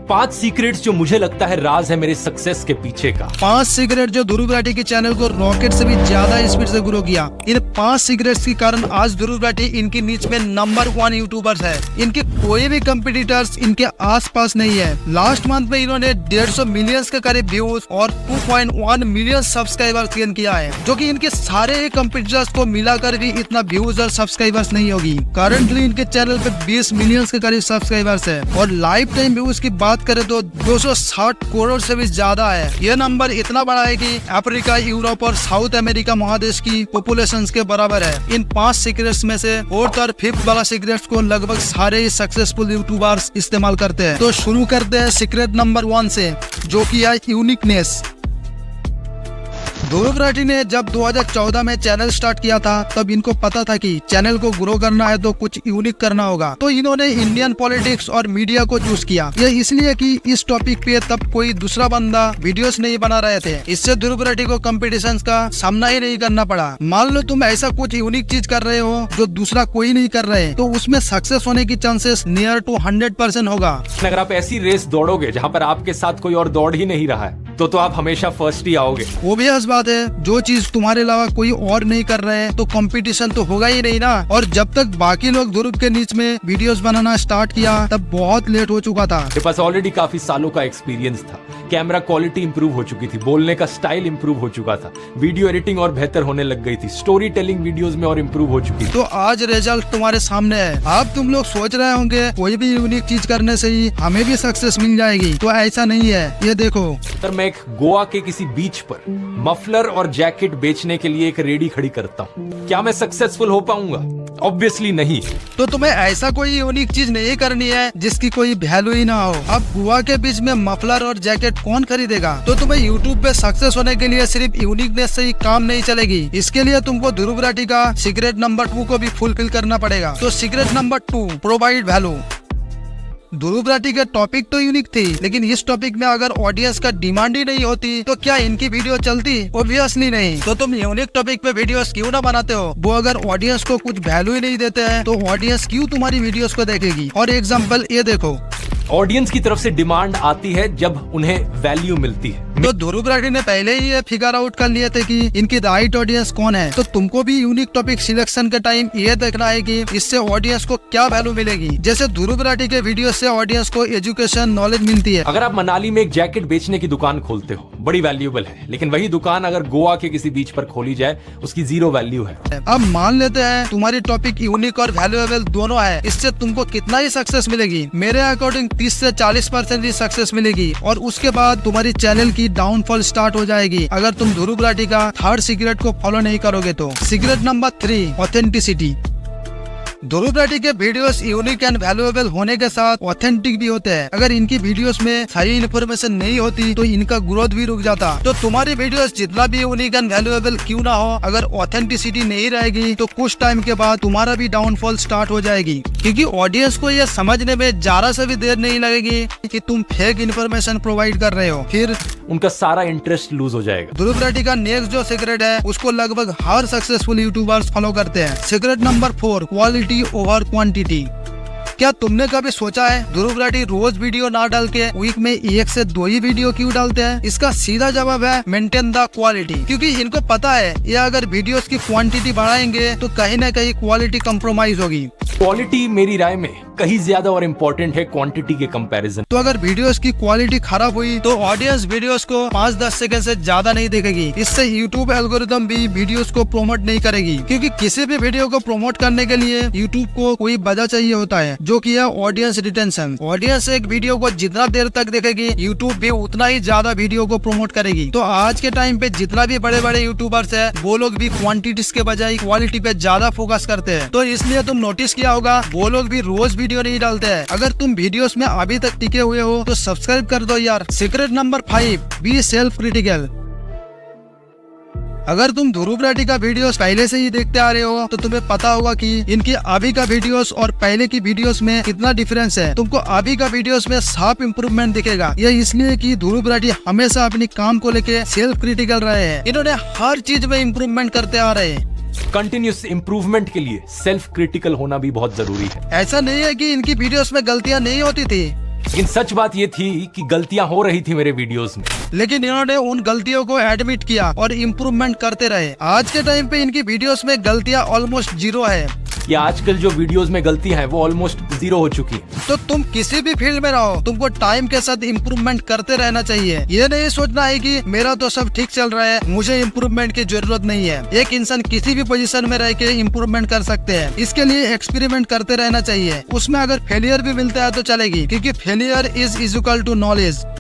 5 secrets जो मुझे लगता है राज है मेरे सक्सेस के पीछे का। 5 सीक्रेट जो ध्रुव राठी के चैनल को रॉकेट से भी ज्यादा स्पीड से ग्रो किया। इन 5 सीक्रेट्स के कारण आज ध्रुव राठी इनकी नीच में नंबर 1 यूट्यूबर्स है। इनके कोई भी कंपटीटर्स इनके आसपास नहीं है। लास्ट मंथ में इन्होंने 150 मिलियन के करीब व्यूज और 2.1 मिलियन सब्सक्राइबर्स गेन किया है, जो कि इनके सारे कंपटीटर्स को मिलाकर भी इतना व्यूज और सब्सक्राइबर्स नहीं होगी। करंटली इनके चैनल पे 20 मिलियन के करीब सब्सक्राइबर्स है और लाइफ टाइम व्यूज की बात करें तो 260 करोड़ से भी ज्यादा है। यह नंबर इतना बड़ा है कि अफ्रीका, यूरोप और साउथ अमेरिका महादेश की पॉपुलेशन के बराबर है। इन 5 सीक्रेट्स में से 4th और 5th वाला सीक्रेट्स को लगभग सारे ही सक्सेसफुल यूट्यूबर्स इस्तेमाल करते हैं। तो शुरू करते हैं सीक्रेट नंबर 1 से, जो कि है यूनिकनेस। ध्रुव राठी ने जब 2014 में चैनल स्टार्ट किया था तब इनको पता था कि चैनल को ग्रो करना है तो कुछ यूनिक करना होगा। तो इन्होंने इंडियन पॉलिटिक्स और मीडिया को चूज किया। यह इसलिए कि इस टॉपिक पे तब कोई दूसरा बंदा वीडियोस नहीं बना रहे थे। इससे ध्रुव राठी को कंपटीशन का सामना ही नहीं करना पड़ा। मान लो तुम ऐसा कुछ यूनिक चीज कर रहे हो जो दूसरा कोई नहीं कर रहे, तो उसमें सक्सेस होने की चांसेस नियर टू 100% होगा। अगर आप ऐसी रेस दौड़ोगे जहाँ पर आपके साथ कोई और दौड़ ही नहीं रहा है तो आप हमेशा फर्स्ट ही आओगे। ओबियस बात है, जो चीज तुम्हारे अलावा कोई और नहीं कर रहे हैं तो कंपटीशन तो होगा ही नहीं ना। और जब तक बाकी लोग ध्रुव के नीच में वीडियोस बनाना स्टार्ट किया तब बहुत लेट हो चुका था। मेरे पास ऑलरेडी काफी सालों का एक्सपीरियंस था। कैमरा क्वालिटी इंप्रूव हो चुकी थी, बोलने का स्टाइल इंप्रूव हो चुका था, वीडियो एडिटिंग और बेहतर होने लग गई थी, स्टोरी टेलिंग वीडियोस में और इंप्रूव हो चुकी थी। तो आज रिजल्ट तुम्हारे सामने है। अब तुम लोग सोच रहे होंगे कोई भी यूनिक चीज करने से ही हमें भी सक्सेस मिल जाएगी, तो ऐसा नहीं है। ये देखो, सर मैं एक गोवा के किसी बीच पर मफलर और जैकेट बेचने के लिए एक रेडी खड़ी करता हूँ, क्या मैं सक्सेसफुल हो पाऊंगा? ऑब्वियसली नहीं। तो तुम्हें ऐसा कोई यूनिक चीज नहीं करनी है जिसकी कोई वैल्यू ही ना हो। अब गोवा के बीच में मफलर और जैकेट कौन खरीदेगा? तो तुम्हें यूट्यूब पे सक्सेस होने के लिए सिर्फ यूनिकनेस से ही काम नहीं चलेगी। इसके लिए तुमको ध्रुव राठी का सीक्रेट नंबर 2 को भी फुलफिल करना पड़ेगा। तो secret number 2, provide value. Dhruv Rathee का टॉपिक तो यूनिक थी, लेकिन इस टॉपिक में अगर ऑडियंस का डिमांड ही नहीं होती तो क्या इनकी वीडियो चलती? ऑब्वियसली नहीं। तो तुम यूनिक टॉपिक पे वीडियोस क्यों ना बनाते हो? वो अगर ऑडियंस को कुछ वैल्यू ही नहीं देते हैं तो ऑडियंस क्यों तुम्हारी वीडियोस को देखेगी? और एग्जांपल ये देखो, ऑडियंस की तरफ से डिमांड आती है जब उन्हें वैल्यू मिलती है। तो ध्रुव राठी ने पहले ही ये फिगर आउट कर लिए थे कि इनकी राइट ऑडियंस कौन है। तो तुमको भी यूनिक टॉपिक सिलेक्शन के टाइम ये देखना है कि इससे ऑडियंस को क्या वैल्यू मिलेगी। जैसे ध्रुव राठी के वीडियो से ऑडियंस को एजुकेशन, नॉलेज मिलती है। अगर आप मनाली में एक जैकेट बेचने की दुकान खोलते हो, बड़ी वैल्यूएबल है, लेकिन वही दुकान अगर गोवा के किसी बीच पर खोली जाए उसकी 0 वैल्यू है। अब मान लेते हैं तुम्हारी टॉपिक यूनिक और वैल्यूएबल दोनों है, इससे तुमको कितना ही सक्सेस मिलेगी? मेरे अकॉर्डिंग 30 से 40% ही सक्सेस मिलेगी और उसके बाद तुम्हारी चैनल की डाउनफॉल स्टार्ट हो जाएगी अगर तुम ध्रुव राठी का 3rd सीक्रेट को फॉलो नहीं करोगे तो। Secret number 3, authenticity. Dhruv Rathee के वीडियोस यूनिक एंड वैल्यूएबल होने के साथ ऑथेंटिक भी होते हैं। अगर इनकी वीडियोस में सही इन्फॉर्मेशन नहीं होती तो इनका ग्रोथ भी रुक जाता। तो तुम्हारी वीडियोस जितना भी यूनिक एंड वैल्यूएबल क्यों ना हो, अगर ऑथेंटिसिटी नहीं रहेगी तो कुछ टाइम के बाद तुम्हारा भी डाउनफॉल स्टार्ट हो जाएगी, क्योंकि ऑडियंस को यह समझने में जरा से भी देर नहीं लगेगी कि तुम फेक इन्फॉर्मेशन प्रोवाइड कर रहे हो। फिर उनका सारा इंटरेस्ट लूज हो जाएगा। ध्रुव राठी का नेक्स्ट जो सीक्रेट है उसको लगभग हर सक्सेसफुल यूट्यूबर्स फॉलो करते हैं। Secret number 4, quality over quantity. क्या तुमने कभी सोचा है ध्रुव राठी रोज वीडियो ना डाल के वीक में 1 से 2 ही वीडियो क्यों डालते हैं? इसका सीधा जवाब है मेंटेन द क्वालिटी। क्योंकि इनको पता है ये अगर वीडियोस की क्वांटिटी बढ़ाएंगे तो कहीं ना कहीं क्वालिटी कंप्रोमाइज होगी। क्वालिटी मेरी राय में कहीं ज्यादा और इम्पोर्टेंट है क्वांटिटी के कंपैरिजन। तो अगर वीडियोस की क्वालिटी खराब हुई तो ऑडियंस वीडियोस को 5-10 सेकंड से ज्यादा नहीं देखेगी। इससे यूट्यूब एल्गोरिदम भी वीडियोस को प्रमोट नहीं करेगी, क्योंकि किसी भी वीडियो को प्रमोट करने के लिए यूट्यूब को कोई वजह चाहिए होता है, जो कि है ऑडियंस रिटेंशन। ऑडियंस एक वीडियो को जितना देर तक देखेगी यूट्यूब भी उतना ही ज्यादा वीडियो को प्रमोट करेगी। तो आज के टाइम पे जितना भी बड़े बड़े यूट्यूबर्स है वो लोग भी क्वांटिटीज के बजाय क्वालिटी पे ज्यादा फोकस करते हैं। तो इसलिए तुम नोटिस किया होगा वो लोग भी रोज वीडियो नहीं डालते हैं। अगर तुम वीडियोस में अभी तक टिके हुए हो तो सब्सक्राइब कर दो यार। Secret number 5, be self critical. अगर तुम ध्रुव राठी का वीडियोस पहले से ही देखते आ रहे हो तो तुम्हें पता होगा कि इनकी अभी का वीडियोस और पहले की वीडियोस में कितना डिफरेंस है। तुमको अभी का वीडियोस में साफ इम्प्रूवमेंट दिखेगा। यह इसलिए कि ध्रुव राठी हमेशा अपनी काम को लेके सेल्फ क्रिटिकल रहे हैं। इन्होंने हर चीज में इम्प्रूवमेंट करते आ रहे हैं। कंटिन्यूस इंप्रूवमेंट के लिए सेल्फ क्रिटिकल होना भी बहुत जरूरी है। ऐसा नहीं है कि इनकी वीडियोस में गलतियां नहीं होती थी, लेकिन सच बात ये थी कि गलतियां हो रही थी मेरे वीडियोस में। लेकिन इन्होंने उन गलतियों को एडमिट किया और इम्प्रूवमेंट करते रहे। आज के टाइम पे इनकी वीडियोस में गलतियां ऑलमोस्ट जीरो है। या आजकल जो वीडियोस में गलतियां हैं वो ऑलमोस्ट जीरो हो चुकी है। तो तुम किसी भी फील्ड में रहो, तुमको टाइम के साथ इम्प्रूवमेंट करते रहना चाहिए। ये नहीं सोचना है कि मेरा तो सब ठीक चल रहा है, मुझे इम्प्रूवमेंट की जरूरत नहीं है। एक इंसान किसी भी पोजीशन में रह के इम्प्रूवमेंट कर सकते हैं। इसके लिए एक्सपेरिमेंट करते रहना चाहिए। उसमें अगर फेलियर भी मिलता है तो चलेगी, क्योंकि failure is equal to knowledge.